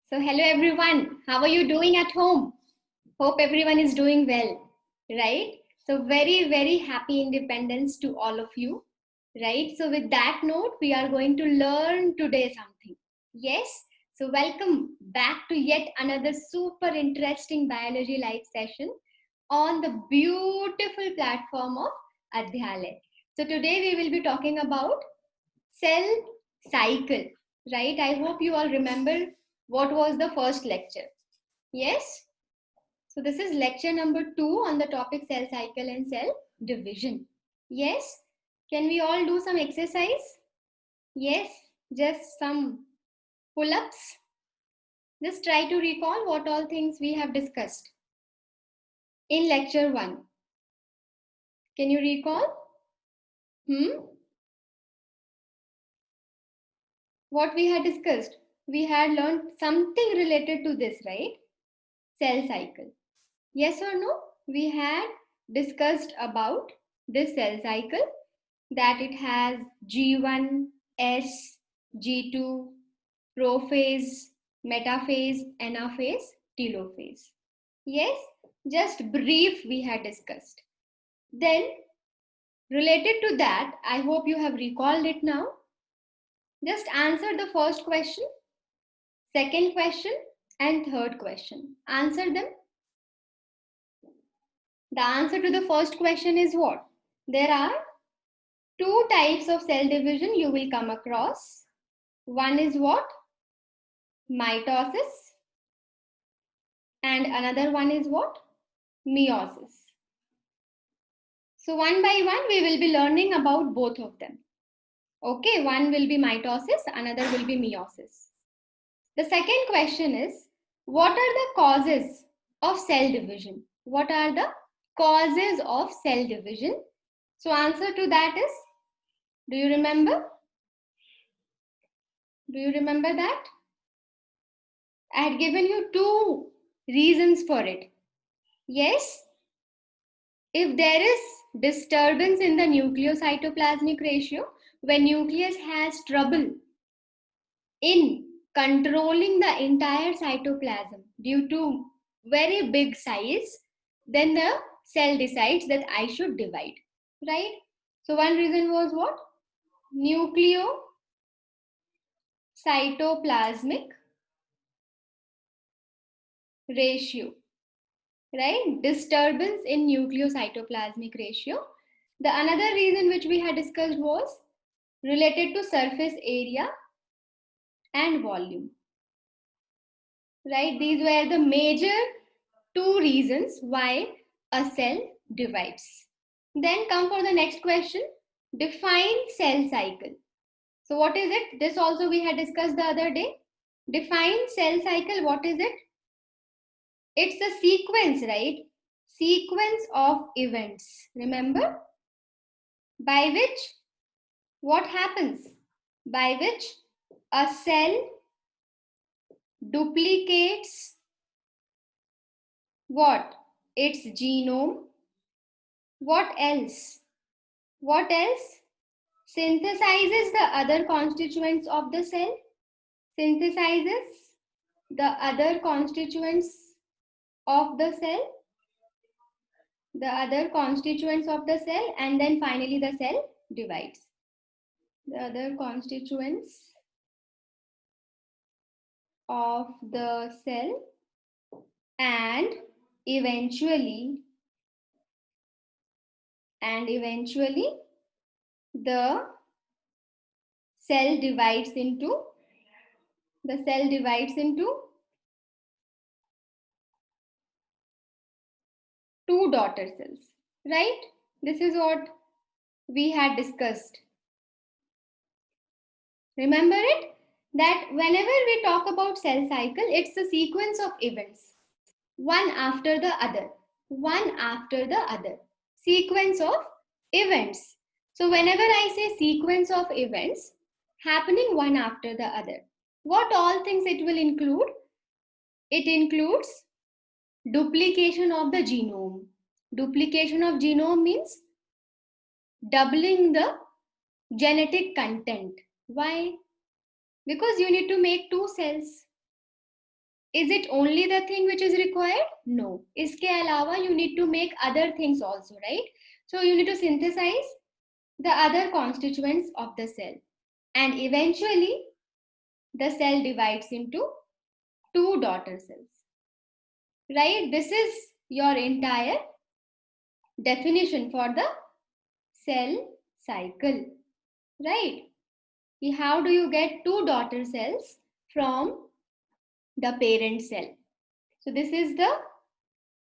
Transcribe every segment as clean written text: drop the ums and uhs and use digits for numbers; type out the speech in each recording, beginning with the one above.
So, hello everyone. How are you doing at home? Hope everyone is doing well, right? So, very, very happy independence to all of you, right? So, with that note, we are going to learn today something. Yes? So, welcome back to yet another super interesting biology live session on the beautiful platform of Adhyalay. So, today we will be talking about cell cycle, right? I hope you all remember what was the first lecture. Yes? So this is lecture number 2 on the topic cell cycle and cell division. Yes? Can we all do some exercise? Yes? Just some pull-ups? Just try to recall what all things we have discussed in lecture 1. Can you recall? What we had discussed? We had learned something related to this, right? Cell cycle. Yes or no? We had discussed about this cell cycle, that it has G1, S, G2, prophase, metaphase, anaphase, telophase. Yes, just brief we had discussed. Then related to that, I hope you have recalled it now. Just answer the first question, second question, and third question. Answer them. The answer to the first question is what? There are two types of cell division you will come across. One is what? Mitosis. And another one is what? Meiosis. So one by one we will be learning about both of them. Okay, one will be mitosis, another will be meiosis. The second question is, what are the causes of cell division? What are the causes of cell division? So answer to that is, do you remember? Do you remember that? I had given you two reasons for it. Yes, if there is disturbance in the nucleocytoplasmic ratio, when nucleus has trouble in controlling the entire cytoplasm due to very big size, then the cell decides that I should divide, right? So one reason was what? Nucleocytoplasmic ratio, right? Disturbance in nucleocytoplasmic ratio. The another reason which we had discussed was related to surface area and volume, right? These were the major two reasons why a cell divides. Then come for the next question. Define cell cycle. So what is it? This also we had discussed the other day. Define cell cycle. What is it? It's a sequence, right? Sequence of events. Remember? By which what happens? By which a cell duplicates what? Its genome. What else? What else? Synthesizes the other constituents of the cell. Synthesizes the other constituents of the cell. The other constituents of the cell, and then finally the cell divides. The other constituents of the cell, and eventually the cell divides into two daughter cells, right? This is what we had discussed. Remember it? That whenever we talk about cell cycle, it's a sequence of events, one after the other, sequence of events. So whenever I say sequence of events happening one after the other, what all things it will include? It includes duplication of the genome. Duplication of genome means doubling the genetic content. Why? Because you need to make two cells. Is it only the thing which is required? No. इसके अलावा you need to make other things also, right? So you need to synthesize the other constituents of the cell, and eventually the cell divides into 2 daughter cells, right? This is your entire definition for the cell cycle, right? How do you get 2 daughter cells from the parent cell? So this is the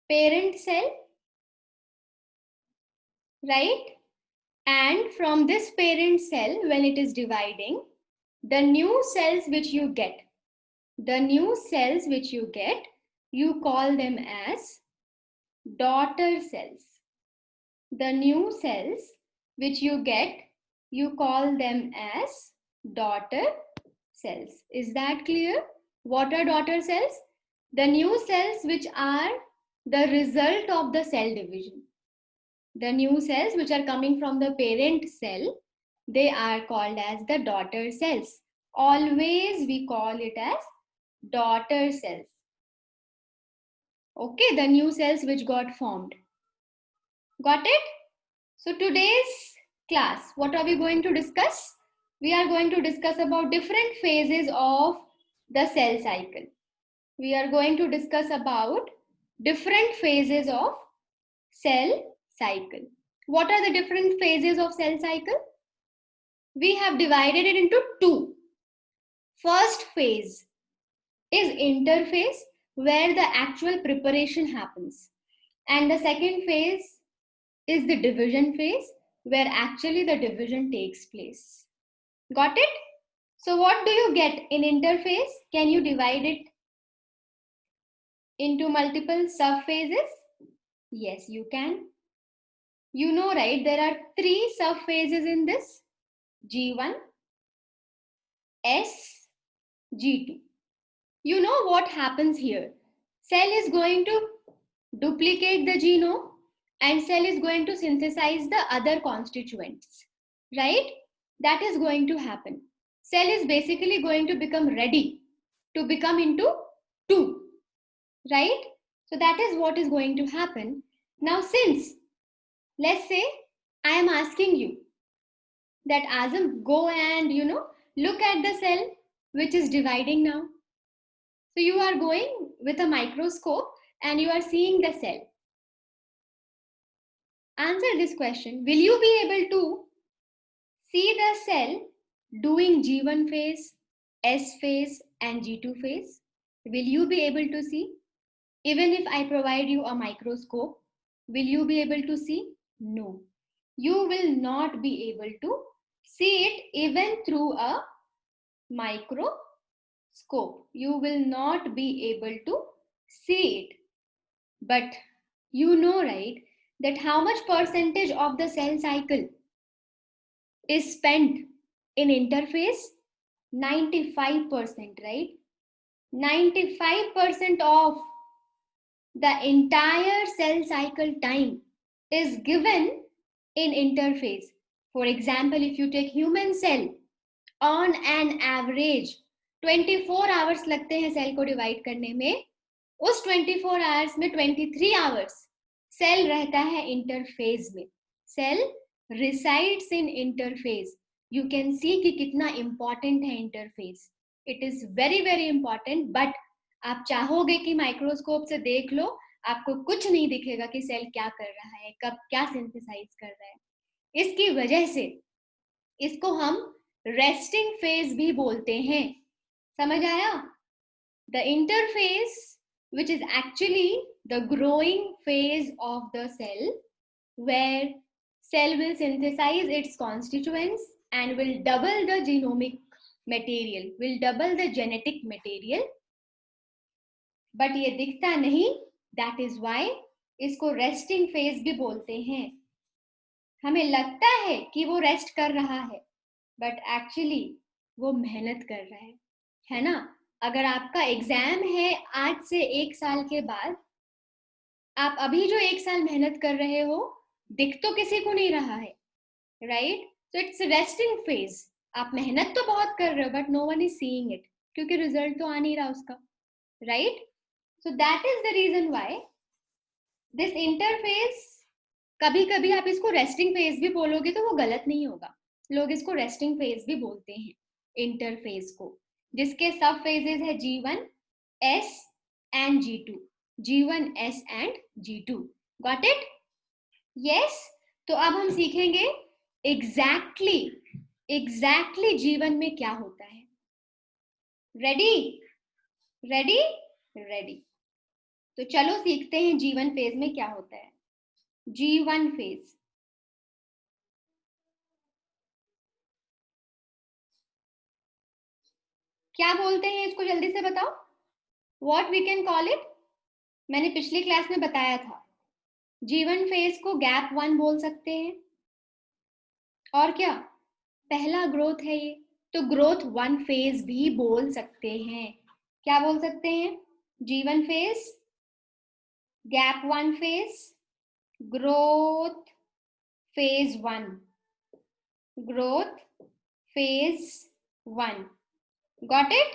parent cell, right? And from this parent cell, when it is dividing, the new cells which you get, you call them as daughter cells. The new cells which you get, you call them as daughter cells. Is that clear? What are daughter cells? The new cells which are the result of the cell division. The new cells which are coming from the parent cell, they are called as the daughter cells. Always we call it as daughter cells. Okay, the new cells which got formed. Got it? So today's class, what are we going to discuss? We are going to discuss about different phases of the cell cycle. We are going to discuss about different phases of cell cycle. What are the different phases of cell cycle? We have divided it into 2. First phase is interphase, where the actual preparation happens. And the second phase is the division phase, where actually the division takes place. Got it? So what do you get in interphase? Can you divide it into multiple subphases? Yes, you can. You know, right? There are 3 subphases in this: G1, S, G2. You know what happens here? Cell is going to duplicate the genome and cell is going to synthesize the other constituents, right? That is going to happen. Cell is basically going to become ready to become into 2, right? So that is what is going to happen. Now, since, let's say, I am asking you that Azam, go and, look at the cell which is dividing now. So you are going with a microscope and you are seeing the cell. Answer this question. Will you be able to see the cell doing G1 phase, S phase, and G2 phase? Will you be able to see? Even if I provide you a microscope, will you be able to see? No. You will not be able to see it even through a microscope. You will not be able to see it. But you know, right, that how much percentage of the cell cycle is spent in interphase? 95%, right? 95% of the entire cell cycle time is given in interphase. For example, if you take human cell, on an average 24 hours लगते हैं cell को divide करने में. उस 24 hours में 23 hours cell रहता है interphase में. Cell resides in interphase. You can see कि कितना important है interphase. It is very very important. But आप चाहोगे कि माइक्रोस्कोप से देख लो, आपको कुछ नहीं दिखेगा कि सेल क्या कर रहा है, कब क्या सिंथेसाइज कर रहा है. इसकी वजह से इसको हम रेस्टिंग फेज भी बोलते हैं. समझ आया? The interphase which is actually the growing phase of the cell, where cell will synthesize its constituents and will double the genomic material, will double the genetic material. But ये दिखता नहीं, that is why इसको resting phase भी बोलते हैं. हमें लगता है कि वो रेस्ट कर रहा है, बट एक्चुअली वो मेहनत कर रहा है ना? अगर आपका एग्जाम है आज से 1 साल के बाद, आप अभी जो 1 साल मेहनत कर रहे हो दिख तो किसी को नहीं रहा है, right? So it's resting phase. आप मेहनत तो बहुत कर रहे हो but no one is seeing it, क्योंकि रिजल्ट तो आ नहीं रहा उसका, right? So that is the reason why this interphase, कभी कभी आप इसको रेस्टिंग फेज भी बोलोगे तो वो गलत नहीं होगा, लोग इसको रेस्टिंग फेज भी बोलते हैं इंटरफेज को, जिसके सब फेजेस है G1 S and G2, G1 S and G2. Got it? Yes. तो अब हम सीखेंगे एग्जैक्टली G1 में क्या होता है. रेडी? तो चलो सीखते हैं G1 फेज में क्या होता है. G1 फेज क्या बोलते हैं इसको, जल्दी से बताओ. What we can call it. मैंने पिछली क्लास में बताया था, G1 फेज को गैप 1 बोल सकते हैं. और क्या, पहला ग्रोथ है ये, तो ग्रोथ 1 फेज भी बोल सकते हैं. क्या बोल सकते हैं? G1 phase, gap 1 phase, growth phase 1, growth phase 1. Got it?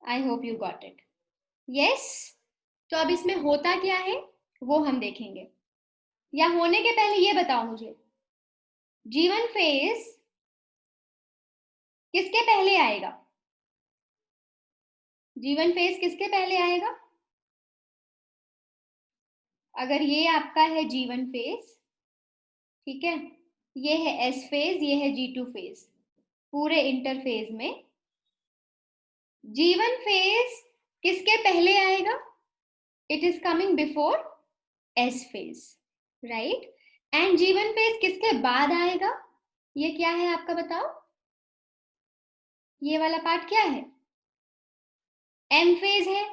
I hope you got it. Yes. तो अब इसमें होता क्या है वो हम देखेंगे. या होने के पहले ये बताओ मुझे, G1 फेज किसके पहले आएगा? G1 फेज किसके पहले आएगा? अगर ये आपका है G1 फेज, ठीक है, ये है S फेज, ये है G2 फेज, पूरे इंटरफेज में G1 फेज किसके पहले आएगा? It is coming before S phase, right. And G1 phase किसके बाद आएगा? ये क्या है आपका, बताओ. ये वाला पार्ट क्या है? M फेज है,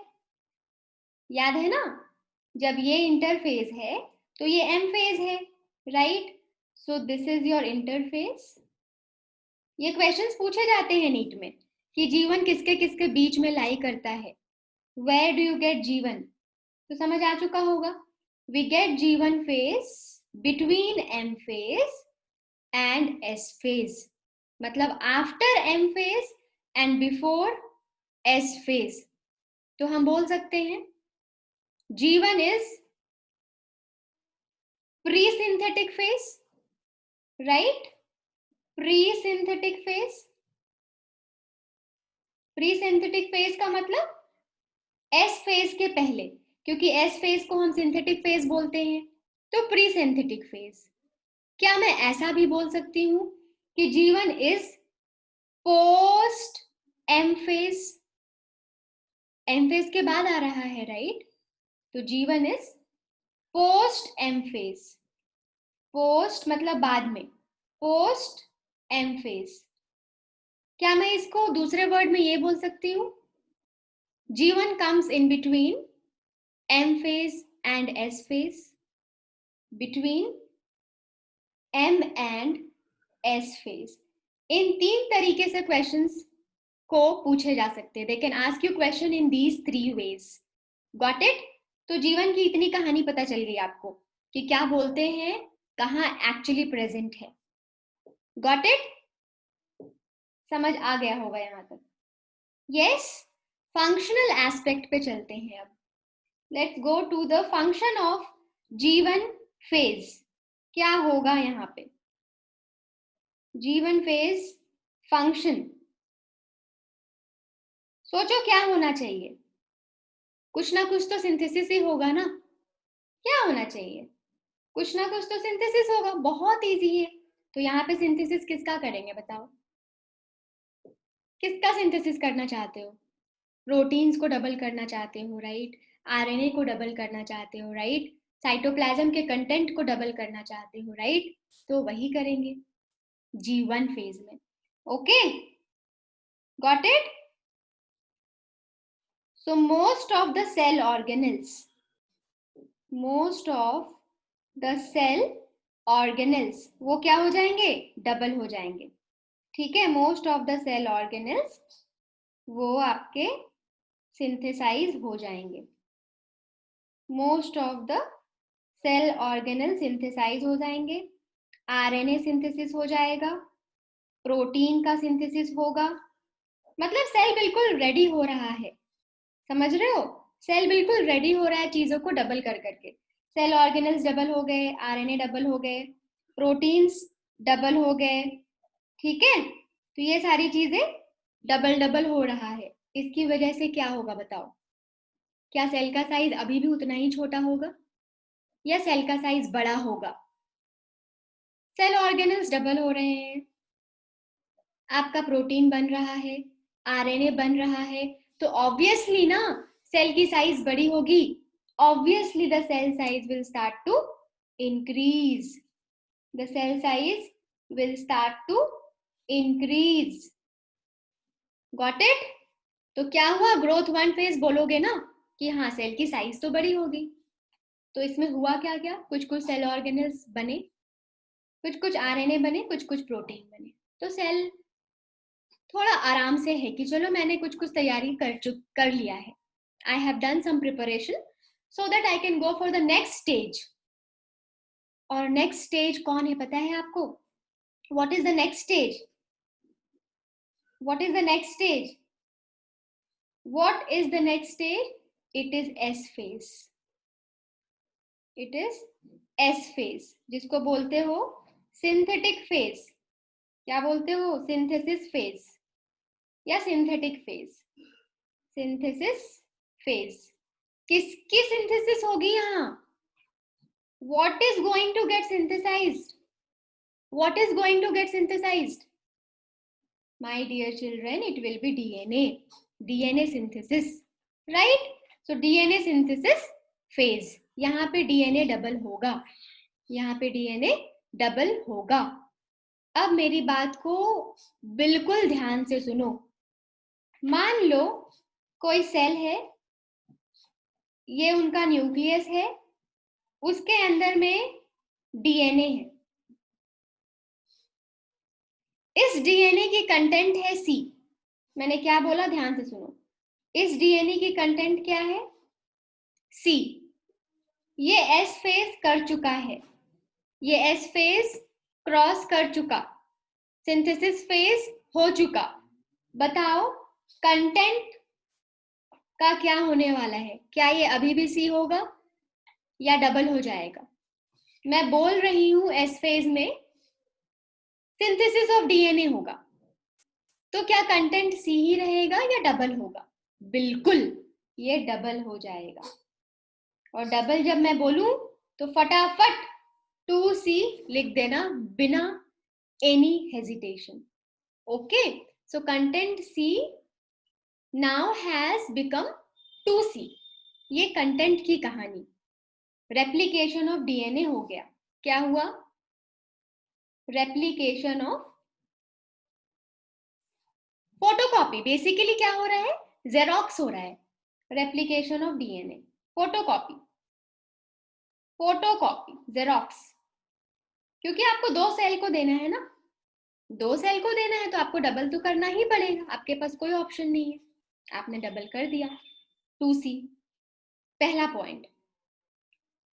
याद है ना. जब ये इंटरफेज है तो ये M फेज है, right. So this is your interphase. ये क्वेश्चंस पूछे जाते हैं नीट में कि G1 किसके किसके बीच में लाई करता है. Where do you get G1? तो समझ आ चुका होगा. We get G1 phase between M phase and S phase, मतलब after M phase and before S phase. तो हम बोल सकते हैं G1 is pre-synthetic phase, right? Pre-synthetic phase. Pre-synthetic phase का मतलब S phase के पहले, क्योंकि S phase को हम synthetic phase बोलते हैं, तो pre-synthetic phase. क्या मैं ऐसा भी बोल सकती हूँ कि G1 is post M phase? M phase के बाद आ रहा है, right? तो G1 is post M phase. Post मतलब बाद में, पोस्ट M फेज. क्या मैं इसको दूसरे वर्ड में ये बोल सकती हूँ, G1 comes in between M phase and S phase, between M and S phase. इन 3 तरीके से क्वेश्चंस को पूछे जा सकते हैं. They can ask you question in these 3 ways. Got it? तो G1 की इतनी कहानी पता चल गई आपको कि क्या बोलते हैं, कहाँ एक्चुअली प्रेजेंट है. Got it? समझ आ गया होगा यहाँ तक. यस. फंक्शनल एस्पेक्ट पे चलते हैं अब. Let's go to the function of G1 phase. क्या होगा यहाँ पे? G1 फेज फंक्शन, सोचो क्या होना चाहिए. कुछ ना कुछ तो सिंथेसिस ही होगा ना. क्या होना चाहिए? कुछ ना कुछ तो सिंथेसिस होगा. बहुत इजी है. तो यहाँ पे सिंथेसिस किसका करेंगे बताओ? किसका सिंथेसिस करना चाहते हो? प्रोटीन्स को डबल करना चाहते हो, राइट. आरएनए को डबल करना चाहते हो, राइट. साइटोप्लाज्म के कंटेंट को डबल करना चाहते हो, राइट. तो वही करेंगे G1 फेज में. Okay, got it. So most of the cell organelles, most of the cell organelles वो क्या हो जाएंगे? डबल हो जाएंगे. ठीक है, most of the cell organelles वो आपके सिंथेसाइज हो जाएंगे. Most of the cell organelle synthesise हो जाएंगे. आरएनए सिंथेसिस हो जाएगा, प्रोटीन का सिंथेसिस होगा. मतलब सेल बिल्कुल रेडी हो रहा है. समझ रहे हो? सेल बिल्कुल रेडी हो रहा है चीजों को डबल कर करके। सेल ऑर्गेनल्स डबल हो गए, आरएनए डबल हो गए, प्रोटीन्स डबल हो गए, ठीक है। तो ये सारी चीजें डबल डबल हो रहा है। इसकी वजह से क्या होगा बताओ? क्या सेल का साइज अभी भी उतना ही छोटा होगा या सेल का साइज बड़ा होगा? सेल ऑर्गेनल्स डबल हो रहे हैं, आपका प्रोटीन बन रहा है, आरएनए बन रहा है, तो ऑब्वियसली ना सेल की साइज बड़ी होगी। Obviously the cell size will start to increase. The cell size will start to increase. Got it? तो क्या हुआ? ग्रोथ वन फेज बोलोगे ना कि हाँ सेल की साइज तो बड़ी होगी। तो इसमें हुआ क्या क्या? कुछ कुछ सेल ऑर्गेनल्स बने, कुछ कुछ आरएनए बने, कुछ कुछ प्रोटीन बने। तो सेल थोड़ा आराम से है कि चलो मैंने कुछ कुछ तैयारी कर लिया है। I have done some preparation so that I can go for the next stage. और नेक्स्ट स्टेज कौन है पता है आपको? What is the next stage? What is the next stage? What is the next stage? It is S phase. It is S phase, जिसको बोलते हो synthetic phase. क्या बोलते हो? सिंथेसिस फेज या सिंथेटिक फेज। Synthesis phase. किसकी synthesis होगी यहाँ? What is going to get synthesized? What is going to get synthesized? My dear children, it will be DNA. DNA synthesis, right? So DNA synthesis phase. यहाँ पे DNA double होगा, यहाँ पे DNA double होगा। अब मेरी बात को बिल्कुल ध्यान से सुनो। मान लो कोई सेल है, ये उनका न्यूक्लियस है, उसके अंदर में डीएनए है। इस डीएनए की कंटेंट है सी। मैंने क्या बोला? ध्यान से सुनो। इस डीएनए की कंटेंट क्या है? सी। ये एस फेज कर चुका है, ये एस फेज क्रॉस कर चुका, सिंथेसिस फेज हो चुका। बताओ कंटेंट का क्या होने वाला है? क्या ये अभी भी सी होगा या डबल हो जाएगा? मैं बोल रही हूं एस फेज में सिंथेसिस ऑफ डीएनए होगा, तो क्या कंटेंट सी ही रहेगा या डबल होगा? बिल्कुल, ये डबल हो जाएगा। और डबल जब मैं बोलूं तो फटाफट 2C लिख देना बिना any hesitation. Okay, so content C now has become 2C। ये कंटेंट की कहानी। रेप्लिकेशन ऑफ डीएनए हो गया। क्या हुआ? Replication of photocopy. बेसिकली क्या हो रहा है? जेरोक्स हो रहा है। Replication of DNA, photocopy, photocopy, xerox. क्योंकि आपको दो सेल को देना है ना, दो सेल को देना है तो आपको डबल तो करना ही पड़ेगा, आपके पास कोई ऑप्शन नहीं है। आपने डबल कर दिया 2C। पहला पॉइंट।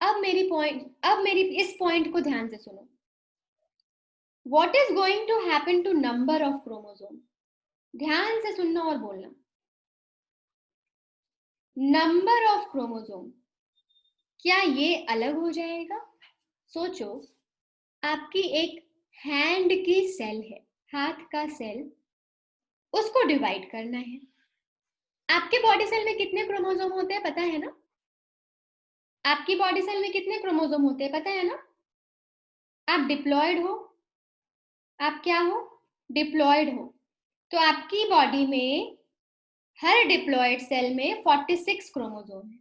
अब मेरी इस पॉइंट को ध्यान से सुनो। What is going to happen to number of chromosome? ध्यान से सुनना और बोलना। नंबर ऑफ क्रोमोसोम, क्या ये अलग हो जाएगा? सोचो, आपकी एक हैंड की सेल है, हाथ का सेल, उसको डिवाइड करना है। आपके बॉडी सेल में कितने क्रोमोसोम होते हैं पता है ना? आपकी बॉडी सेल में कितने क्रोमोसोम होते हैं पता है ना? आप डिप्लॉयड हो, आप क्या हो? डिप्लॉयड हो। तो आपकी बॉडी में हर डिप्लॉयड सेल में 46 क्रोमोसोम है।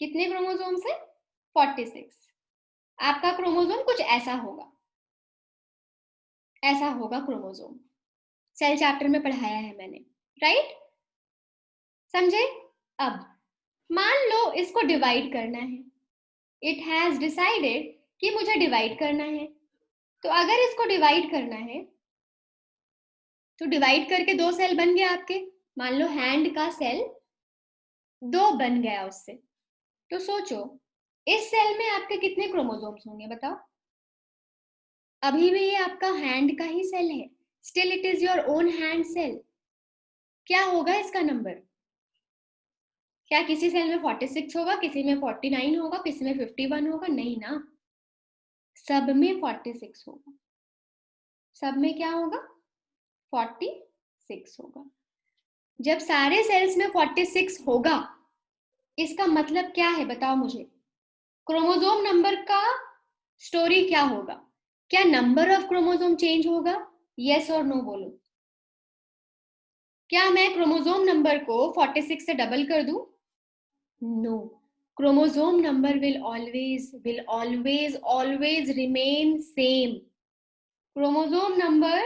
कितने क्रोमोसोम है? 46। आपका क्रोमोसोम कुछ ऐसा होगा, ऐसा होगा क्रोमोसोम। सेल चैप्टर में पढ़ाया है मैंने, राइट? समझे? अब मान लो इसको डिवाइड करना है। इट हैज डिसाइडेड कि मुझे डिवाइड करना है। तो अगर इसको डिवाइड करना है तो डिवाइड करके दो सेल बन गया आपके। मान लो हैंड का सेल दो बन गया उससे। तो सोचो इस सेल में आपके कितने क्रोमोसोम्स होंगे बताओ? अभी भी ये आपका हैंड का ही सेल है, still it is your own hand cell. क्या होगा इसका नंबर? क्या किसी सेल में 46 होगा, किसी में 49 होगा, किसी में 51 होगा? नहीं ना, सब में 46 होगा। सब में क्या होगा? 46 होगा। जब सारे सेल्स में 46 होगा, इसका मतलब क्या है बताओ मुझे? क्रोमोसोम नंबर का स्टोरी क्या होगा? क्या नंबर ऑफ क्रोमोसोम चेंज होगा? यस और नो बोलो। क्या मैं क्रोमोसोम नंबर को 46 से डबल कर दूं? No, chromosome number will always remain same. Chromosome number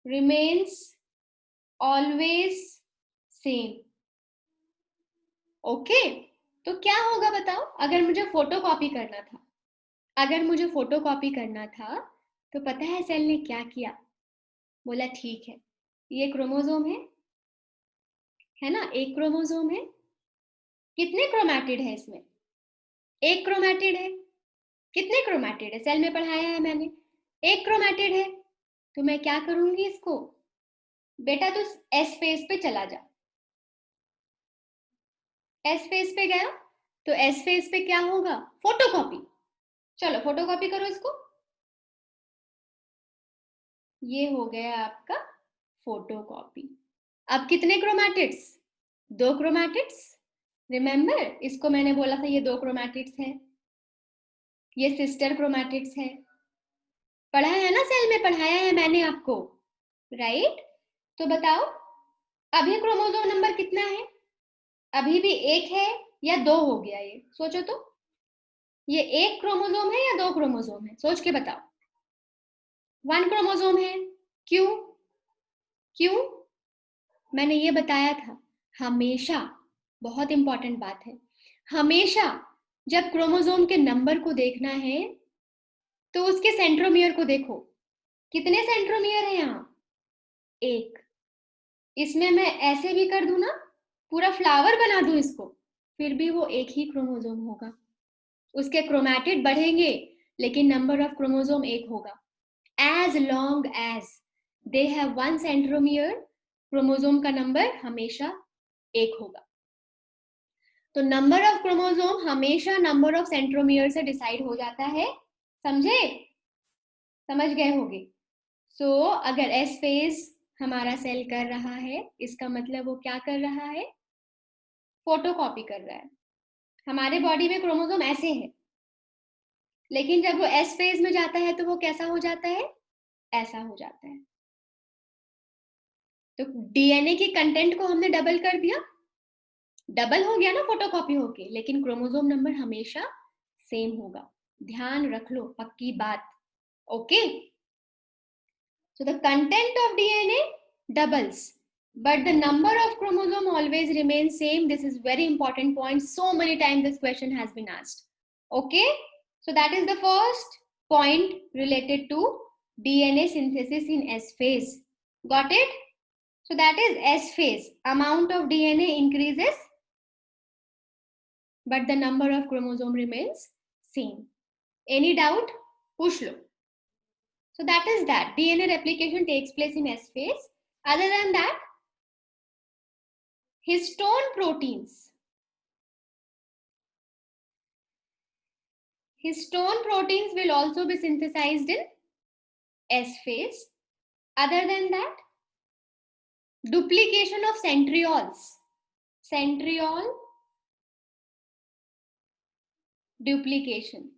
remains always same. Okay, तो क्या होगा बताओ? अगर मुझे फोटोकॉपी करना था, तो पता है सेल ने क्या किया? बोला ठीक है, ये क्रोमोसोम है ना, एक क्रोमोसोम है। कितने क्रोमैटिड है इसमें? एक क्रोमैटिड है। कितने क्रोमैटिड है? सेल में पढ़ाया है मैंने, एक क्रोमैटिड है। तो मैं क्या करूंगी इसको? बेटा तू एस फेज पे चला जा। एस फेज पे गया तो एस फेज पे क्या होगा? फोटोकॉपी। चलो फोटोकॉपी करो इसको। ये हो गया आपका फोटोकॉपी। अब कितने क्रोमैटिड्स? दो क्रोमैटिड्स। रिमेंबर, इसको मैंने बोला था ये दो क्रोमैटिड्स है, ये सिस्टर क्रोमैटिड्स है। पढ़ा है ना, सेल में पढ़ाया है मैंने आपको, राइट? तो बताओ अभी क्रोमोसोम नंबर कितना है? अभी भी एक है या दो हो गया? ये सोचो तो, ये एक क्रोमोसोम है या दो क्रोमोसोम है? सोच के बताओ। वन क्रोमोसोम है। क्यों? क्यों? मैंने ये बताया था, हमेशा, बहुत इंपॉर्टेंट बात है, हमेशा जब क्रोमोसोम के नंबर को देखना है तो उसके सेंट्रोमियर को देखो। कितने सेंट्रोमियर है यहाँ? एक। इसमें मैं ऐसे भी कर दूं ना, पूरा फ्लावर बना दूं इसको, फिर भी वो एक ही क्रोमोसोम होगा। उसके क्रोमैटिड बढ़ेंगे लेकिन नंबर ऑफ क्रोमोसोम एक होगा। As long as they have one centromere, chromosome का नंबर हमेशा एक होगा। तो नंबर ऑफ क्रोमोसोम हमेशा नंबर ऑफ सेंट्रोमियर से डिसाइड हो जाता है। समझे? समझ गए होगे। सो अगर एस फेज हमारा सेल कर रहा है, इसका मतलब वो क्या कर रहा है? फोटोकॉपी कर रहा है। हमारे बॉडी में क्रोमोसोम ऐसे है, लेकिन जब वो एस फेज में जाता है तो वो कैसा हो जाता है? ऐसा हो जाता है। तो डीएनए की कंटेंट को हमने डबल कर दिया, डबल हो गया ना फोटोकॉपी होके, लेकिन क्रोमोसोम नंबर हमेशा सेम होगा। ध्यान रख लो, पक्की बात। Okay, so the content of DNA doubles but the number of chromosome always remains same. This is very important point, so many times this question has been asked. Okay, so that is the first point related to DNA synthesis in S phase. Got it? So that is S phase, amount of DNA increases but the number of chromosome remains same. Any doubt? Push lo. So that is that. DNA replication takes place in S phase. Other than that, histone proteins. Histone proteins will also be synthesized in S phase. Other than that, duplication of centrioles. Centriole duplication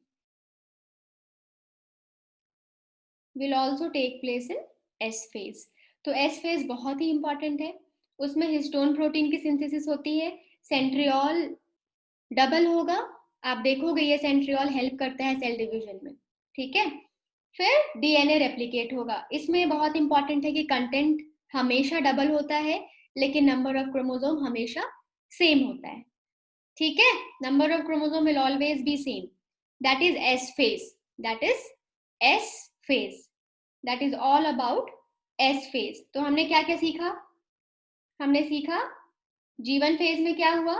will also take place in S phase. तो S phase बहुत ही important है, उसमें histone protein की synthesis होती है, centriole double होगा। आप देखोगे ये सेंट्रियोल हेल्प करता है सेल डिवीजन में, ठीक है? फिर डीएनए रेप्लिकेट होगा। इसमें बहुत इंपॉर्टेंट है कि कंटेंट हमेशा डबल होता है लेकिन नंबर ऑफ क्रोमोसोम हमेशा सेम होता है, ठीक है? Number of chromosome will always be same. That is S phase, that is S phase, that is all about S phase. तो हमने क्या क्या सीखा? हमने सीखा G1 फेज में क्या हुआ?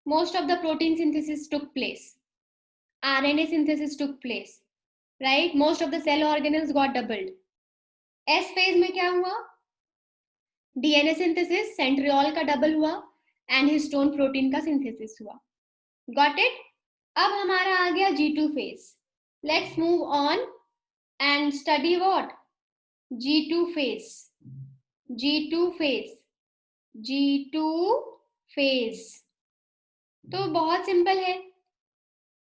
Most of the protein synthesis took place, RNA synthesis took place, right? Most of the cell organelles got doubled. S phase में क्या हुआ? DNA synthesis, centriole का डबल हुआ, एंड हिस्टोन प्रोटीन का सिंथेसिस हुआ। Got it? अब हमारा आ गया G2 phase. Let's move on and study what? G2 phase. G2 phase. G2 phase तो बहुत सिंपल है।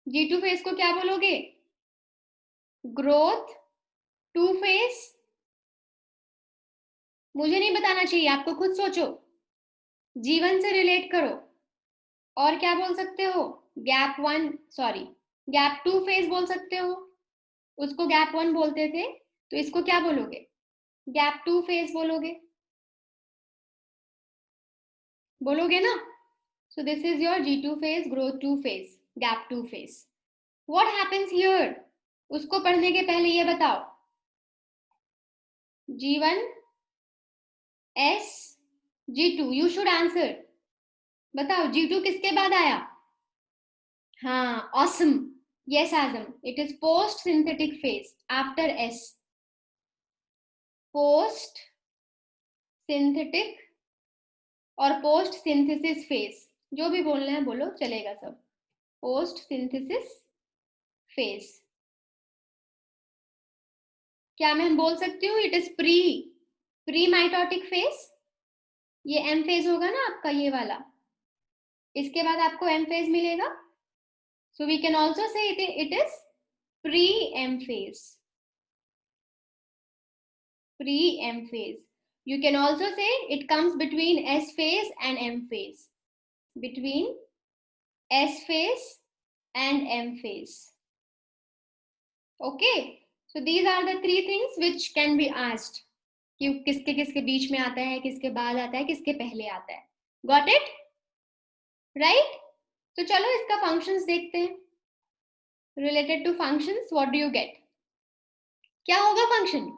G2 फेज को क्या बोलोगे? Growth 2 phase. मुझे नहीं बताना चाहिए, आपको खुद सोचो, जीवन से रिलेट करो। और क्या बोल सकते हो? गैप 2 फेज बोल सकते हो। उसको गैप 1 बोलते थे, तो इसको क्या बोलोगे? गैप 2 फेज बोलोगे। बोलोगे ना? So this is your G2 phase, growth 2 phase, gap 2 phase. What happens here? उसको पढ़ने के पहले ये बताओ। G1, S, G2. You should answer. बताओ G2 किसके बाद आया? हाँ, awesome. Yes, Azam. It is post-synthetic phase after S. Post-synthetic और post-synthesis phase. जो भी बोलना है बोलो, चलेगा सब। Post-synthesis phase. क्या मैं बोल सकती हूँ? It is pre mitotic phase. ये एम फेज होगा ना आपका, ये वाला। इसके बाद आपको एम फेज मिलेगा। So we can also say it is pre M phase. Pre M phase. You can also say it comes between S phase and M phase. Between S phase and M phase. Okay. So these are the three things which can be asked. कि किसके किसके बीच में आता है, किसके बाद आता है, किसके पहले आता है। Got it? Right? तो चलो इसका फंक्शंस देखते हैं। Related to functions, what do you get? क्या होगा function?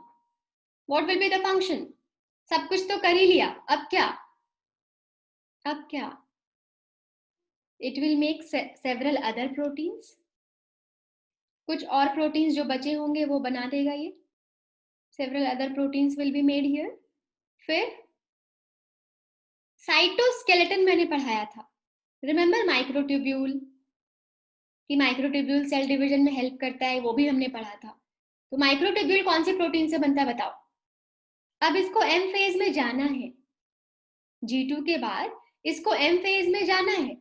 What will be the function? सब कुछ तो कर ही लिया, अब क्या? अब क्या? It will make several other proteins. कुछ और प्रोटीन्स जो बचे होंगे वो बना देगा ये। Several other proteins will be made here. फिर साइटोस्केलेटन मैंने पढ़ाया था। रिमेंबर माइक्रोट्यूब्यूल, कि माइक्रोट्यूब्यूल सेल डिवीजन में हेल्प करता है, वो भी हमने पढ़ा था। तो माइक्रोट्यूब्यूल कौन सी प्रोटीन से बनता है बताओ? अब इसको एम फेज में जाना है। G2 के बाद इसको एम फेज में जाना है,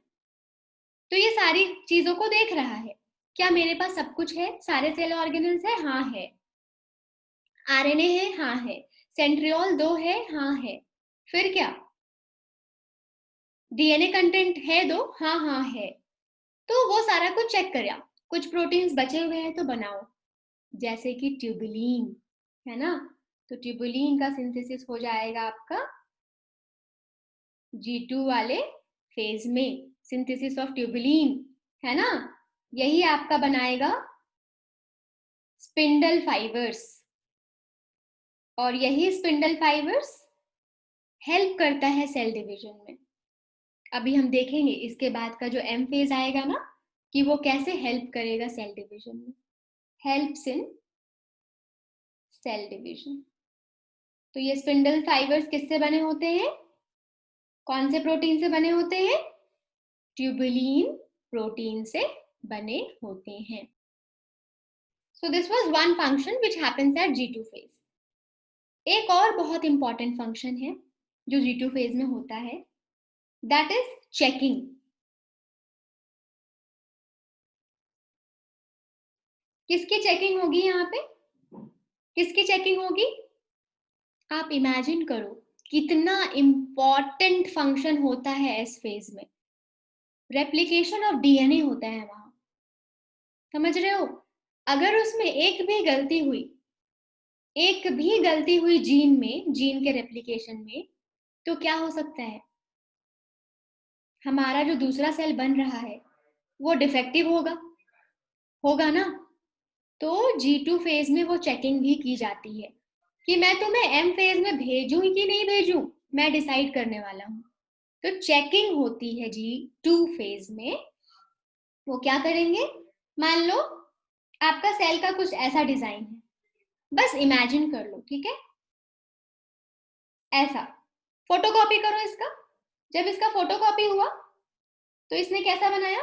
तो ये सारी चीजों को देख रहा है। क्या मेरे पास सब कुछ है? सारे सेल ऑर्गेनल्स है? हाँ है। आरएनए है? हाँ है। सेंट्रियोल 2 है? हाँ है। फिर क्या? डीएनए कंटेंट है 2? हाँ हाँ है। तो वो सारा कुछ चेक करा। कुछ प्रोटीन्स बचे हुए हैं तो बनाओ, जैसे कि ट्यूबुलिन, है ना? तो ट्यूबुलिन का सिंथेसिस हो जाएगा आपका G2 वाले फेज में। सिंथेसिस ऑफ ट्यूबुलिन, है ना? यही आपका बनाएगा स्पिंडल फाइबर्स, और यही स्पिंडल फाइबर्स हेल्प करता है सेल डिवीजन में। अभी हम देखेंगे इसके बाद का जो एम फेज आएगा ना, कि वो कैसे हेल्प करेगा सेल डिवीजन में। Helps in cell division. तो ये स्पिंडल फाइबर्स किससे बने होते हैं? कौन से प्रोटीन से बने होते हैं? ट्यूबुलिन प्रोटीन से बने होते हैं। So this was one function which happens at G2 phase. एक और बहुत इंपॉर्टेंट फंक्शन है जो G2 फेज में होता है, दैट इज चेकिंग। किसकी चेकिंग होगी यहाँ पे? किसकी चेकिंग होगी? आप इमेजिन करो कितना इंपॉर्टेंट फंक्शन होता है एस फेज में। रेप्लिकेशन ऑफ डीएनए होता है वहां, समझ रहे हो? अगर उसमें एक भी गलती हुई जीन में, जीन के रेप्लिकेशन में, तो क्या हो सकता है? हमारा जो दूसरा सेल बन रहा है वो डिफेक्टिव होगा ना? तो G2 फेज में वो चेकिंग भी की जाती है कि मैं तुम्हें एम फेज में भेजूं कि नहीं भेजूं, मैं डिसाइड करने वाला हूं। तो चेकिंग होती है G2 फेज में। वो क्या करेंगे? मान लो आपका सेल का कुछ ऐसा डिजाइन है, बस इमेजिन कर लो, ठीक है? ऐसा फोटोकॉपी करो इसका, जब इसका फोटोकॉपी हुआ तो इसने कैसा बनाया,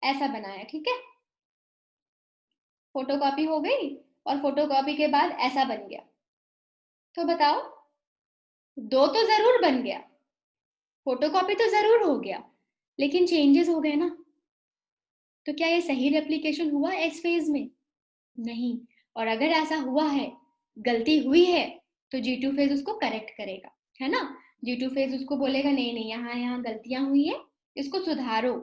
ऐसा बनाया, ठीक है। फोटोकॉपी हो गई और फोटोकॉपी के बाद ऐसा बन गया। तो बताओ, दो तो जरूर बन गया, फोटोकॉपी तो जरूर हो गया, लेकिन चेंजेस हो गए ना। तो क्या ये सही रेप्लिकेशन हुआ एस फेज में? नहीं। और अगर ऐसा हुआ है, गलती हुई है, तो G2 फेज उसको करेक्ट करेगा, है ना। G2 फेज उसको बोलेगा नहीं नहीं, यहाँ यहाँ गलतियां हुई है, इसको सुधारो,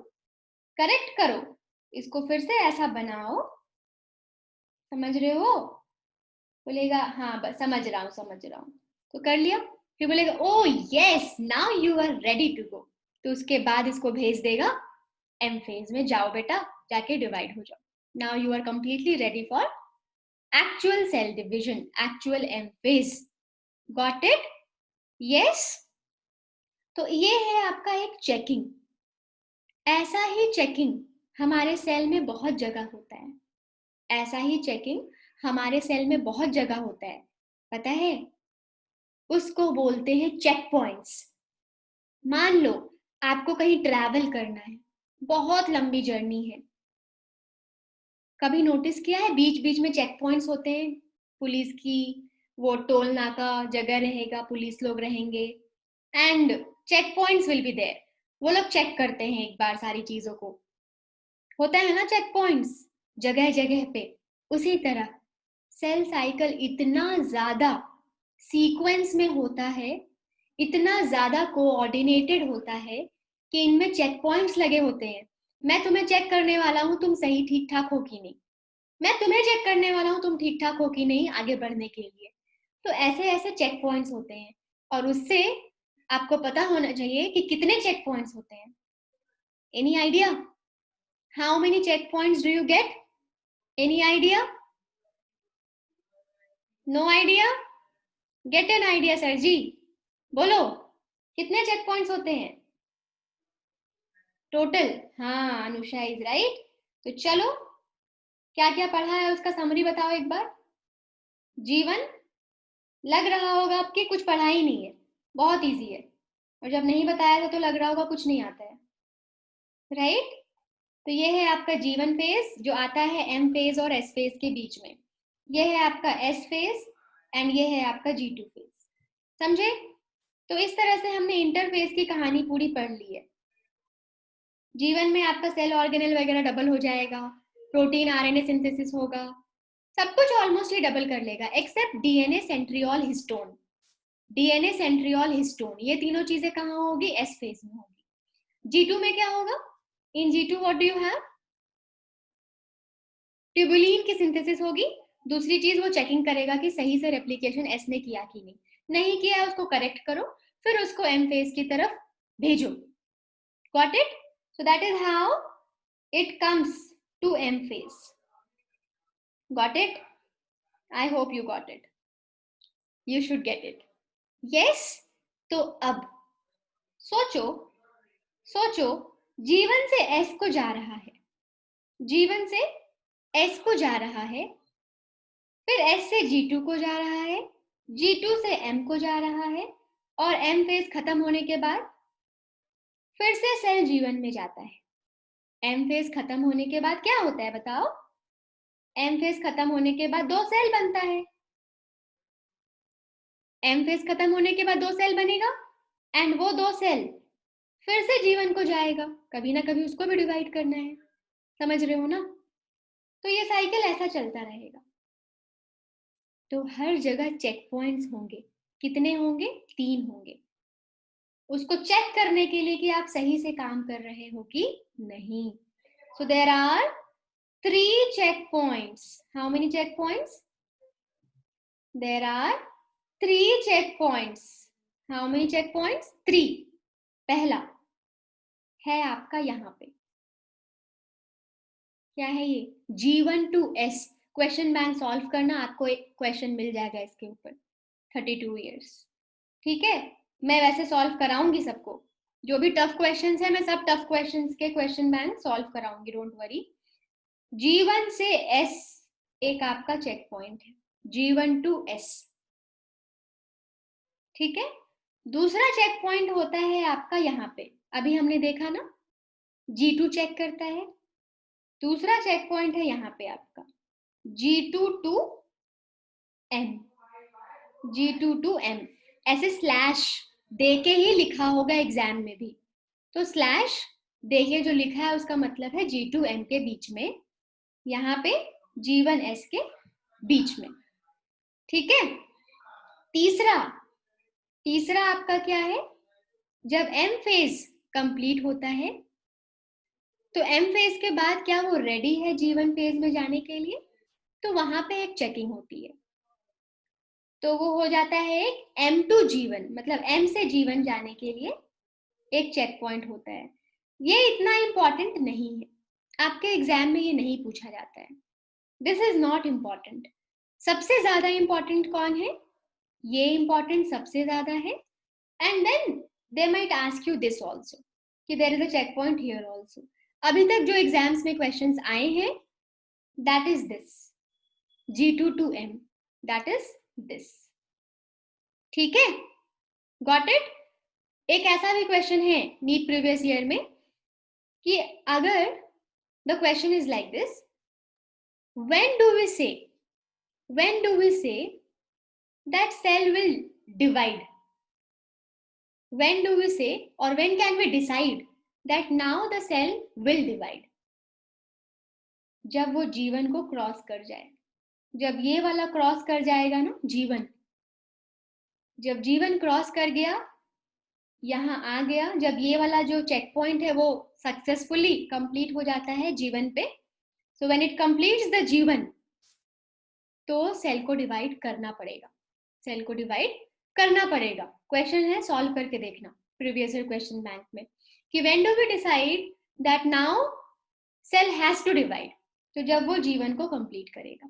करेक्ट करो, इसको फिर से ऐसा बनाओ, समझ रहे हो। बोलेगा हाँ बस समझ रहा हूँ समझ रहा हूँ, तो कर लिया। फिर बोलेगा oh yes now you are ready to go, तो उसके बाद इसको भेज देगा एम फेज में, जाओ बेटा जाके डिवाइड हो जाओ, now you are completely ready for actual cell division, actual M phase. Got it? Yes? तो ये है आपका एक चेकिंग। ऐसा ही चेकिंग हमारे सेल में बहुत जगह होता है, ऐसा ही चेकिंग हमारे सेल में बहुत जगह होता है, पता है। उसको बोलते हैं चेक पॉइंट्स। मान लो आपको कहीं ट्रैवल करना है, बहुत लंबी जर्नी है, कभी नोटिस किया है बीच बीच में चेक पॉइंट्स होते हैं, पुलिस की वो टोल नाका जगह रहेगा, पुलिस लोग रहेंगे, and check points will be there. वो लोग चेक करते हैं एक बार सारी चीजों को, होता है ना चेक पॉइंट्स जगह जगह पे। उसी तरह सेल साइकिल इतना ज्यादा सीक्वेंस में होता है, इतना ज्यादा कोऑर्डिनेटेड होता है कि इनमें चेक पॉइंट्स लगे होते हैं। मैं तुम्हें चेक करने वाला हूं तुम सही ठीक ठाक हो कि नहीं, मैं तुम्हें चेक करने वाला हूं तुम ठीक ठाक हो कि नहीं आगे बढ़ने के लिए। तो ऐसे ऐसे चेक पॉइंट्स होते हैं, और उससे आपको पता होना चाहिए कि कितने चेक पॉइंट्स होते हैं। Any idea how many check points do you get? Any idea? No idea? Get an idea sir ji, बोलो कितने चेक पॉइंट्स होते हैं टोटल? हाँ अनुषा इज राइट। तो चलो, क्या क्या पढ़ा है उसका समरी बताओ एक बार। जीवन, लग रहा होगा आपके कुछ पढ़ा ही नहीं है, बहुत इजी है, और जब नहीं बताया था तो लग रहा होगा कुछ नहीं आता है, राइट। तो ये है आपका जीवन फेज जो आता है एम फेज और एस फेज के बीच में, ये है आपका एस फेज एंड ये है आपका G2 फेज, समझे। तो इस तरह से हमने इंटरफेज की कहानी पूरी पढ़ ली है। जीवन में आपका सेल ऑर्गेनेल वगैरह डबल हो जाएगा, प्रोटीन आरएनए सिंथेसिस होगा, सब कुछ ऑलमोस्ट ही डबल कर लेगा except DNA centriole histone. DNA centriole histone ये तीनों चीजें कहाँ होगी, एस फेज में होगी। G2 में क्या होगा, इन G2 what do you have, tubulin की सिंथेसिस होगी। दूसरी चीज वो चेकिंग करेगा कि सही से रेप्लिकेशन एस ने किया कि नहीं, नहीं किया है उसको करेक्ट करो, फिर उसको एम फेज की तरफ भेजो। Got it? So that is how it comes to M phase. Got it? I hope you got it, you should get it. Yes. तो अब सोचो, सोचो, जीवन से एस को जा रहा है, जीवन से एस को जा रहा है, फिर एस से G2 को जा रहा है, G2 से M को जा रहा है, और M फेज खत्म होने के बाद फिर से सेल जीवन में जाता है। M फेज खत्म होने के बाद क्या होता है बताओ, M फेज खत्म होने के बाद दो सेल बनता है, M फेज खत्म होने के बाद दो सेल बनेगा, एंड वो दो सेल फिर से जीवन को जाएगा, कभी ना कभी उसको भी डिवाइड करना है, समझ रहे हो ना। तो ये साइकिल ऐसा चलता रहेगा। तो हर जगह चेक पॉइंट्स होंगे, कितने होंगे, 3 होंगे, उसको चेक करने के लिए कि आप सही से काम कर रहे हो कि नहीं। So there are 3 check points. How many check points? There are 3 check points. How many check points? 3। पहला है आपका यहाँ पे, क्या है ये, G1 to S। Question bank solve करना, आपको एक क्वेश्चन मिल जाएगा इसके ऊपर, 32 ईयर्स, ठीक है। मैं वैसे सॉल्व कराऊंगी सबको, जो भी टफ क्वेश्चंस है मैं सब टफ क्वेश्चंस के क्वेश्चन बैंक सॉल्व कराऊंगी, डोंट वरी। G1 से S एक आपका चेक पॉइंट है, G1 to S, ठीक है। दूसरा चेक पॉइंट होता है आपका यहाँ पे, अभी हमने देखा ना, G2 चेक करता है। दूसरा चेक पॉइंट है यहाँ पे आपका G2 to M, G2 to M, ऐसे स्लैश दे के ही लिखा होगा एग्जाम में भी, तो स्लैश देखिए जो लिखा है उसका मतलब है G2 M के बीच में, यहाँ पे G1 S के बीच में, ठीक है। तीसरा तीसरा आपका क्या है, जब M फेज कंप्लीट होता है तो M फेज के बाद क्या वो रेडी है G1 फेज में जाने के लिए, तो वहां पे एक चेकिंग होती है, तो वो हो जाता है एक M to G1, मतलब M से G1 जाने के लिए एक चेक पॉइंट होता है। ये इतना इंपॉर्टेंट नहीं है, आपके एग्जाम में ये नहीं पूछा जाता है, दिस इज नॉट इम्पॉर्टेंट। सबसे ज्यादा इंपॉर्टेंट कौन है, ये इंपॉर्टेंट सबसे ज्यादा है, and then they might ask you this also that there is a check point here also. अभी तक जो एग्जाम्स में क्वेश्चंस आए हैं that is this G2 to M, that is this, ठीक है, गॉट इट। एक ऐसा भी क्वेश्चन है नीट प्रीवियस ईयर में कि अगर the question is like this, when do we say that cell will divide, when do we say or when can we decide that now the cell will divide, जब वो G1 को cross कर जाए, जब ये वाला क्रॉस कर जाएगा ना G1, जब G1 क्रॉस कर गया यहाँ आ गया, जब ये वाला जो चेक पॉइंट है वो सक्सेसफुली कंप्लीट हो जाता है G1 पे, so when it completes the G1 तो सेल को डिवाइड करना पड़ेगा, सेल को डिवाइड करना पड़ेगा। क्वेश्चन है, सॉल्व करके देखना प्रीवियस ईयर क्वेश्चन बैंक में कि when do we decide that now cell has to divide, तो जब वो G1 को कंप्लीट करेगा,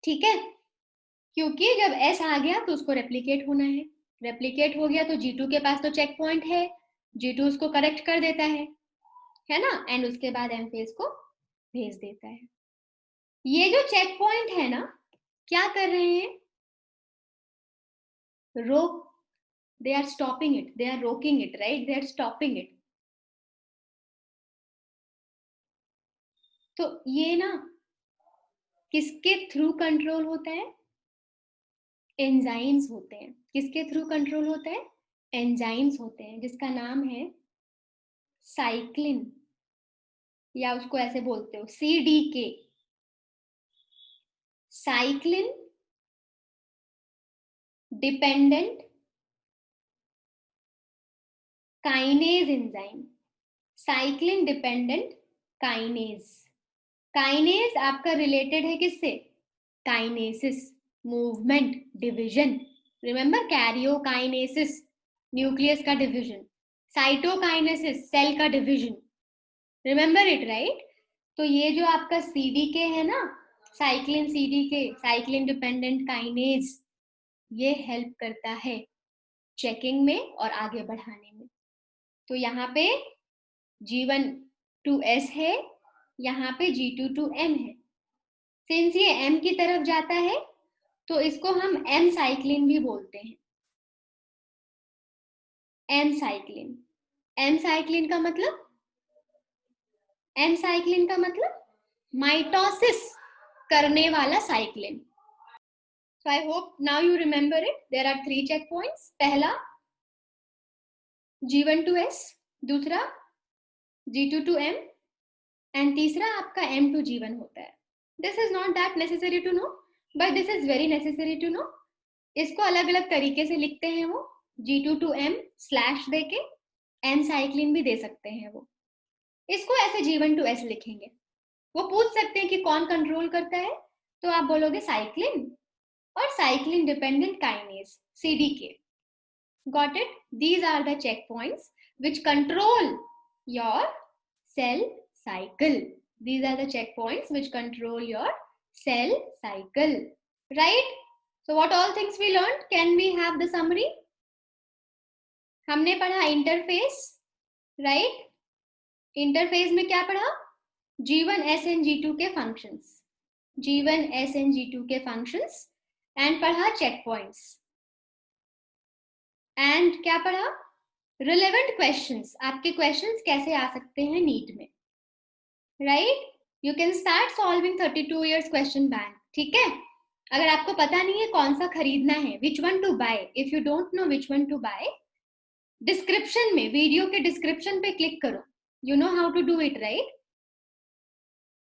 ठीक है, क्योंकि जब S आ गया तो उसको रेप्लिकेट होना है, रेप्लिकेट हो गया तो G2 के पास तो चेक पॉइंट है, G2 उसको करेक्ट कर देता है ना, एंड उसके बाद M फेज को भेज देता है। ये जो चेक पॉइंट है ना, क्या कर रहे हैं, रोक, they are stopping it, they are roking it, right, they are stopping it। तो ये ना किसके थ्रू कंट्रोल होता है, एंजाइम्स होते हैं, किसके थ्रू कंट्रोल होता है, एंजाइम्स होते हैं, जिसका नाम है साइक्लिन, या उसको ऐसे बोलते हो CDK, cyclin dependent kinase enzyme, cyclin dependent kinase. Kinase आपका रिलेटेड है किससे, kinesis, movement, division, remember karyokinesis nucleus का डिवीजन, साइटोकाइनेसिस सेल का डिवीजन, रिमेंबर इट, राइट। तो ये जो आपका CDK है ना, cyclin CDK, cyclin dependent kinase, ये हेल्प करता है चेकिंग में और आगे बढ़ाने में। तो यहाँ पे G1 to S है, यहाँ पे G2 to M है, सिंस ये M की तरफ जाता है तो इसको हम M साइक्लिन भी बोलते हैं, M साइक्लिन। M साइक्लिन का मतलब, M साइक्लिन का मतलब माइटोसिस करने वाला cyclin. So I hope now you remember it. There are 3 checkpoints. पहला G1 to S, दूसरा G2 to M, एंड तीसरा आपका M to G1 होता है। This is not that necessary to know, but this is very necessary to know. इसको अलग अलग तरीके से लिखते हैं वो, G2 to M स्लैश देके, M साइक्लिन भी दे सकते हैं वो, इसको ऐसे G1 to S लिखेंगे। वो पूछ सकते हैं कि कौन कंट्रोल करता है, तो आप बोलोगे साइक्लिन और cyclin dependent kinase CDK। Got it? These are the checkpoints which control your cell cycle. These are the checkpoints which control your cell cycle, right? So what all things we learned? Can we have the summary? हमने पढ़ा interface, right, interface में क्या पढ़ा, G1 S and G2 के functions, G1 S and G2 के functions, and पढ़ा check points, and क्या पढ़ा? रिलेवेंट क्वेश्चंस, आपके क्वेश्चंस कैसे आ सकते हैं नीट में, right? You can start solving 32 years question bank, ठीक है? अगर आपको पता नहीं है कौन सा खरीदना है, which one to buy, if you don't know which one to buy, description में, वीडियो के डिस्क्रिप्शन पे क्लिक करो. You know how to do it, right?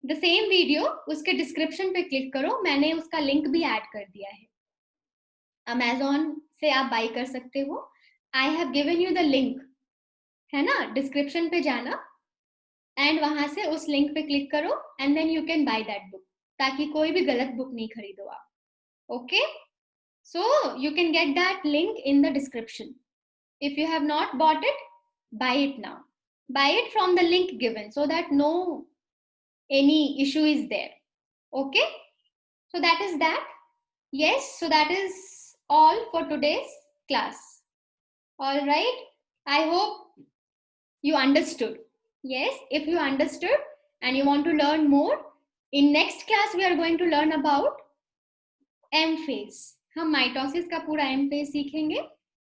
The same video, उसके डिस्क्रिप्शन पे क्लिक करो, मैंने उसका लिंक भी ऐड कर दिया है. अमेजोन से आप बाई कर सकते हो. I have given you the link, है ना? डिस्क्रिप्शन पे जाना एंड वहां से उस लिंक पे क्लिक करो and then you can buy that book, ताकि कोई भी गलत बुक नहीं खरीदो आप. Okay, so you can get that link in the description. If you have not bought it, buy it now. Buy it from the link given so that no any issue is there. Okay, so that is that. Yes, so that is all for today's class. All right, I hope you understood. Yes, if you understood and you want to learn more, in next class we are going to learn about M phase. हम mitosis का पूरा M phase सीखेंगे,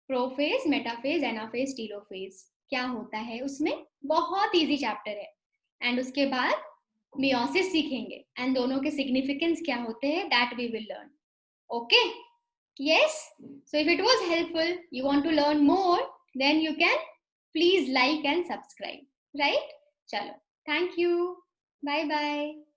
prophase, metaphase, anaphase, telophase क्या होता है उसमें. बहुत easy chapter है. एंड उसके बाद मियोसिस सीखेंगे एंड दोनों के सिग्निफिकेंस क्या होते हैं, that we will learn. Okay, yes, so if it was helpful, you want to learn more, then you can please like and subscribe, right? Chalo, thank you, bye bye.